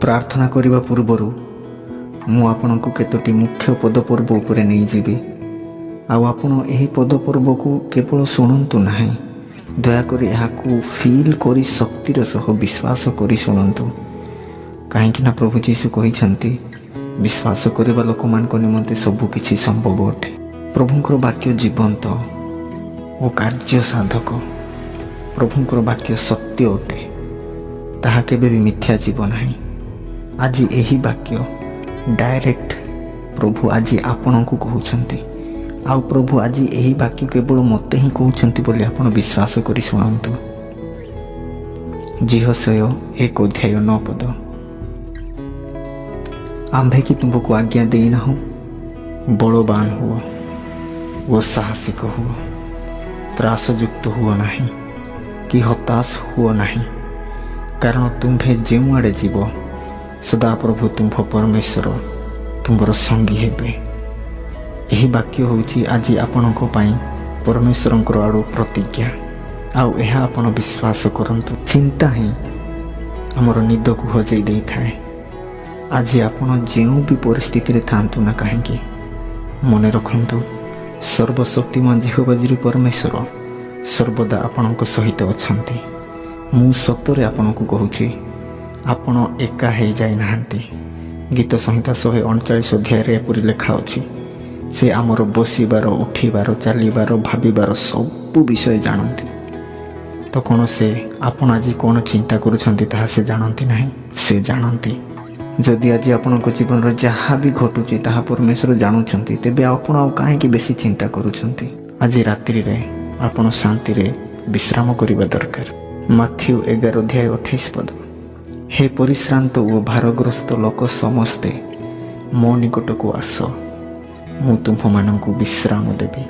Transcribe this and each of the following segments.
प्रार्थना करने पूर्वर मु आपण को केतोटी मुख्य पदपर्व उपरे नहीं जीवी आपण यही पदपर्व को केवल शुणु ना दयाकोरी यहाँ फील करी शक्तिर सह विश्वास करी शुणु कहीं प्रभु जीशु कहते विश्वास करने लोक मान निमंते सबकि संभव अटे। प्रभुंर वाक्य जीवंत और कार्य साधक। प्रभुंर वाक्य सत्य अटे, ताहा केबे भी मिथ्या जीव नाही। आज यही वाक्य डायरेक्ट प्रभु आज आपण को कहउछंती आउ प्रभु आज यही वाक्य केवल मते ही कहउछंती बोली आपण विश्वास करी सुनंतु। जिहसय 1 अध्याय 9 पद। आंभे कि तुमको आज्ञा देना हो बलवान हुआ वो साहसिक हुआ, त्रासयुक्त हुआ नहीं कि हताश हुआ नहीं, कारण तुम्भे जो आड़े जीव सदा प्रभु तुम्भ परमेश्वर तुम्हार संगी हेबे। यही वाक्य होची आज आपणको पाई परमेश्वरंकर आड़ू प्रतिज्ञा आउ एहा आपण विश्वास करंतु। चिंता ही हमर निद को हजई दे थाए। आज आपण जो भी परिस्थिति रे थांतु ना कहीं मन रखंतु सर्वशक्तिमान जिहोबाजी परमेश्वर सर्वदा आपणको सहित अछंती। मु सतरे आपणको कहूची आपण एका हो जाई नाहंती। गीत संहिता 139 अध्याय रे पूरी लेखा अछि से आमर बसिबार उठिबार चलिबार भाबिबार सब विषय जानती। तो कौन से आपण आज कौन चिंता करुछंती ताहा से जानती नहीं, से जानती। जदि आज आपणको जीवन रे जहाँ भी घटुची ताहा परमेश्वर जानुछंती तेबे आपण आ काहे बेसी चिंता करुछंती। आज रात्रि रे आपण शांति रे विश्राम करिबा दरकार। माथ्यू 11 अध्याय 28 पद। हे परिश्रांत ओ भारग्रस्त लोक समस्ते मो निकट को आस, मु तुम्भ मानंकु विश्राम देबी।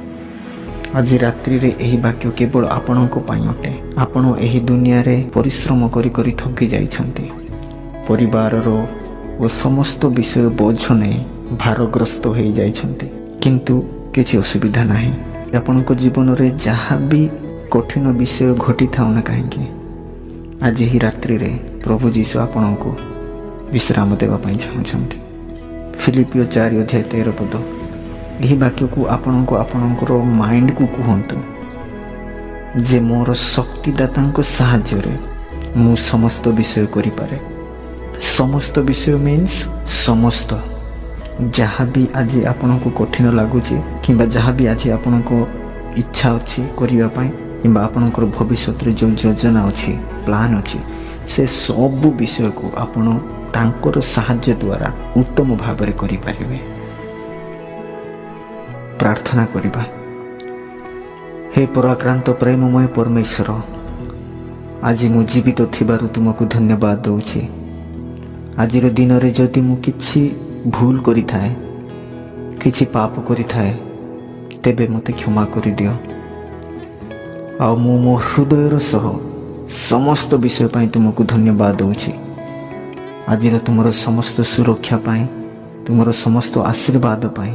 आज रात्रि रे एही वाक्य केवल आपणको पाई अटे। आपण एही दुनिया रे परिश्रम करी करी थकी जाइछंती। परिवार रो ओ समस्त विषय बोझ नै भारग्रस्त हो जाइछंती, किंतु किछि असुविधा नाही। आपणको जीवन रे जहाँ भी कठिन विषय घटी थाउ ना कहीं आज ही रात्रि रे प्रभु जीशु आपण को विश्राम देवा पाई चाहछंती। फिलिपियो 4 अध्याय 13 पद। यही वाक्य को आपण को आपणकर माइंड को कहंतु जे मोर शक्तिदाता को साहाय्य रे मु समस्त विषय करि पारे। समस्त विषय मीन्स समस्त जहाँ भी आज आपण को कठिन लगुच कि जहाँ भी आज आपण को इच्छा अच्छी करने कि आपणकर भविष्य जो योजना अच्छी प्लान अच्छी से सब विषय को आपण तांकर साहाय्य द्वारा उत्तम भाव में करें। प्रार्थना करिबा। हे पराक्रांत प्रेममय परमेश्वर, आज मु जीवित थिबारु तुमको धन्यवाद दउछि। आज दिन रे जदि मु किछि भूल करि थाए, किछि पाप करि थाए, तेबे मते क्षमा करि दियो। आ मु मो हृदयर सह समस्त विषय पाई तुमको धन्यवाद दउछि। आज तुमर समस्त सुरक्षा पाई, तुमर समस्त आशीर्वाद पाई,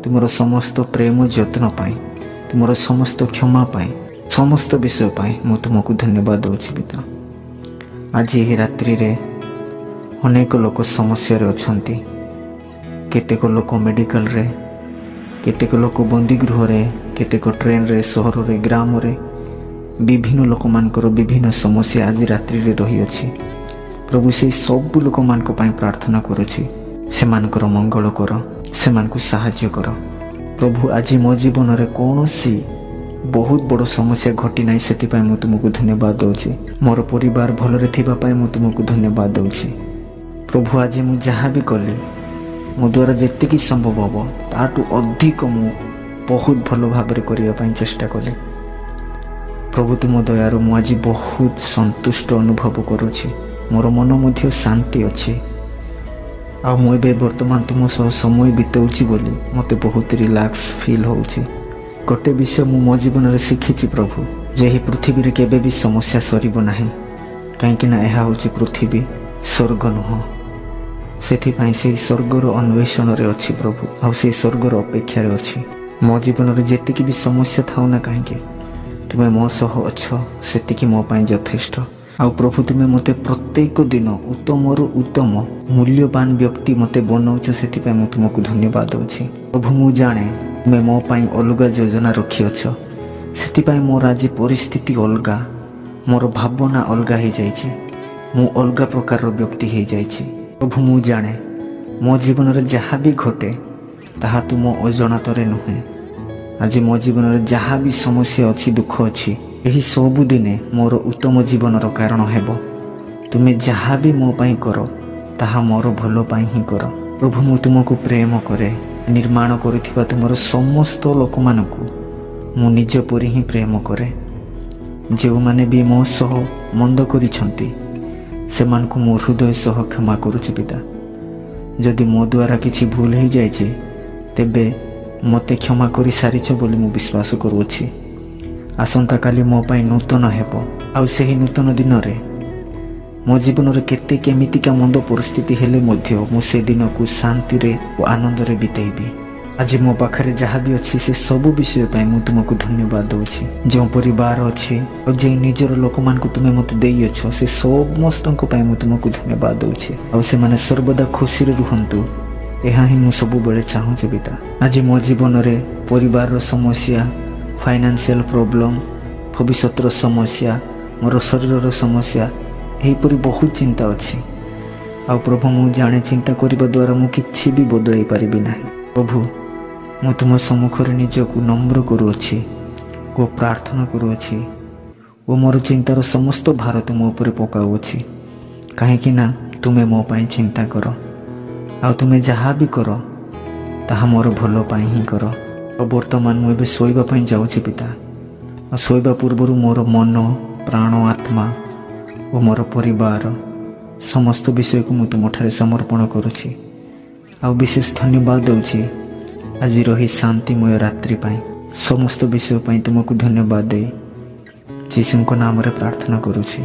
तुमर समस्त प्रेम जत्न पाई, तुमर समस्त क्षमा पाई, समस्त विषय पाई मु तुमको धन्यवाद दउछि पिता। आज यही रात्रि रे अनेक लोक समस्या रे अछंती। केतेक लोक मेडिकल रे, केतेक लोक बंदीगृह रे, केतेक ट्रेन रे, सहर रे, ग्राम रे, विभिन्न लोक मानकर विभिन्न समस्या आज रात्रि रे रही अछि। प्रभु से सब लोक मान को पाई प्रार्थना करुछि, से मानकर मंगल कर, से मान को सहाय्य कर। प्रभु आज मो जीवन रे कोनोसी बहुत बड़ समस्या घटी नाही, सेति पाई मु तुमको धन्यवाद दउछि। मोर परिवार भल रे थिबा पाई मु तुमको धन्यवाद दउछि। प्रभु आज मु जहाँ भी कली मो द्वारा जेतिकी संभव हबो ताटू अधिक मु बहुत भल भाव में करिया पाई चेष्टा कली। प्रभु तुम दयारु मु आज बहुत संतुष्ट अनुभव करुछि। मोर मन मध्य शांति अच्छी। आ मु एबे वर्तमान तुम सह समय बिताउछि बोली मते बहुत रिलैक्स फील होउछि। गोटे विषय मु मो जीवन रे शिखिछि प्रभु, जे ही पृथ्वी रे केबे भी समस्या सरीबो नाही, काहेकि ना एहा होछि पृथ्वी स्वर्ग नुह। सेथि पई से स्वर्गर अन्वेषण रे अछि प्रभु, आ से स्वर्गर अपेक्षा रे अछि। मो जीवन रे जेतिकी भी समस्या थाउ ना काहेकि तुमे मो सह अछ, सेतिकी मो पई यथेष्ट। ଆଉ ପ୍ରଭୁ ତୁମେ ମୋତେ ପ୍ରତ୍ୟେକ ଦିନ ଉତ୍ତମରୁ ଉତ୍ତମ ମୂଲ୍ୟବାନ ବ୍ୟକ୍ତି ମୋତେ ବନଉଛ, ସେଥିପାଇଁ ମୁଁ ତୁମକୁ ଧନ୍ୟବାଦ ଦେଉଛି। ପ୍ରଭୁ ମୁଁ ଜାଣେ ତୁମେ ମୋ ପାଇଁ ଅଲଗା ଯୋଜନା ରଖିଅଛ, ସେଥିପାଇଁ ମୋର ଆଜି ପରିସ୍ଥିତି ଅଲଗା, ମୋର ଭାବନା ଅଲଗା ହେଇଯାଇଛି, ମୁଁ ଅଲଗା ପ୍ରକାରର ବ୍ୟକ୍ତି ହେଇଯାଇଛି। ପ୍ରଭୁ ମୁଁ ଜାଣେ ମୋ ଜୀବନରେ ଯାହା ବି ଘଟେ ତାହା ତୁମ ଅଜଣାତରେ ନୁହେଁ। ଆଜି ମୋ ଜୀବନରେ ଯାହା ବି ସମସ୍ୟା ଅଛି, ଦୁଃଖ ଅଛି, ଏହି ସବୁଦିନେ ମୋର ଉତ୍ତମ ଜୀବନର କାରଣ ହେବ। ତୁମେ ଯାହା ବି ମୋ ପାଇଁ କର ତାହା ମୋର ଭଲ ପାଇଁ ହିଁ କର। ପ୍ରଭୁ ମୁଁ ତୁମକୁ ପ୍ରେମ କରେ। ନିର୍ମାଣ କରୁଥିବା ତୁମର ସମସ୍ତ ଲୋକମାନଙ୍କୁ ମୁଁ ନିଜ ପରି ହିଁ ପ୍ରେମ କରେ। ଯେଉଁମାନେ ବି ମୋ ସହ ମନ୍ଦ କରିଛନ୍ତି ସେମାନଙ୍କୁ ମୁଁ ହୃଦୟ ସହ କ୍ଷମା କରୁଛି ପିତା। ଯଦି ମୋ ଦ୍ୱାରା କିଛି ଭୁଲ ହେଇଯାଇଛି ତେବେ ମୋତେ କ୍ଷମା କରି ସାରିଛ ବୋଲି ମୁଁ ବିଶ୍ୱାସ କରୁଅଛି। ଆସନ୍ତାକାଲି ମୋ ପାଇଁ ନୂତନ ହେବ, ଆଉ ସେହି ନୂତନ ଦିନରେ ମୋ ଜୀବନରେ କେତେ କେମିତିକା ମନ୍ଦ ପରିସ୍ଥିତି ହେଲେ ମଧ୍ୟ ମୁଁ ସେ ଦିନକୁ ଶାନ୍ତିରେ ଓ ଆନନ୍ଦରେ ବିତେଇବି। ଆଜି ମୋ ପାଖରେ ଯାହା ବି ଅଛି ସେ ସବୁ ବିଷୟ ପାଇଁ ମୁଁ ତୁମକୁ ଧନ୍ୟବାଦ ଦେଉଛି। ଯେଉଁ ପରିବାର ଅଛି ଆଉ ଯେଉଁ ନିଜର ଲୋକମାନଙ୍କୁ ତୁମେ ମୋତେ ଦେଇଅଛ ସେ ସମସ୍ତଙ୍କ ପାଇଁ ମୁଁ ତୁମକୁ ଧନ୍ୟବାଦ ଦେଉଛି। ଆଉ ସେମାନେ ସର୍ବଦା ଖୁସିରେ ରୁହନ୍ତୁ, ଏହା ହିଁ ମୁଁ ସବୁବେଳେ ଚାହୁଁଛି ପିତା। ଆଜି ମୋ ଜୀବନରେ ପରିବାରର ସମସ୍ୟା, ଫାଇନାନ୍ସିଆଲ ପ୍ରୋବ୍ଲେମ୍, ଭବିଷ୍ୟତର ସମସ୍ୟା, ମୋର ଶରୀରର ସମସ୍ୟା, ଏହିପରି ବହୁତ ଚିନ୍ତା ଅଛି। ଆଉ ପ୍ରଭୁ ମୁଁ ଜାଣେ ଚିନ୍ତା କରିବା ଦ୍ୱାରା ମୁଁ କିଛି ବି ବଦଳାଇ ପାରିବି ନାହିଁ। ପ୍ରଭୁ ମୁଁ ତୁମ ସମ୍ମୁଖରେ ନିଜକୁ ନମ୍ର କରୁଅଛି ଓ ପ୍ରାର୍ଥନା କରୁଅଛି ଓ ମୋର ଚିନ୍ତାର ସମସ୍ତ ଭାର ତୁମ ଉପରେ ପକାଉଅଛି, କାହିଁକି ନା ତୁମେ ମୋ ପାଇଁ ଚିନ୍ତା କର। ଆଉ ତୁମେ ଯାହା ବି କର ତାହା ମୋର ଭଲ ପାଇଁ ହିଁ କର। ଆଉ ବର୍ତ୍ତମାନ ମୁଁ ଏବେ ଶୋଇବା ପାଇଁ ଯାଉଛି ପିତା। ଆଉ ଶୋଇବା ପୂର୍ବରୁ ମୋର ମନ, ପ୍ରାଣ, ଆତ୍ମା ଓ ମୋର ପରିବାର ସମସ୍ତ ବିଷୟକୁ ମୁଁ ତୁମଠାରେ ସମର୍ପଣ କରୁଛି। ଆଉ ବିଶେଷ ଧନ୍ୟବାଦ ଦେଉଛି ଆଜିର ଏହି ଶାନ୍ତିମୟ ରାତ୍ରି ପାଇଁ। ସମସ୍ତ ବିଷୟ ପାଇଁ ତୁମକୁ ଧନ୍ୟବାଦ ଦେଇ ଯୀଶୁଙ୍କ ନାମରେ ପ୍ରାର୍ଥନା କରୁଛି।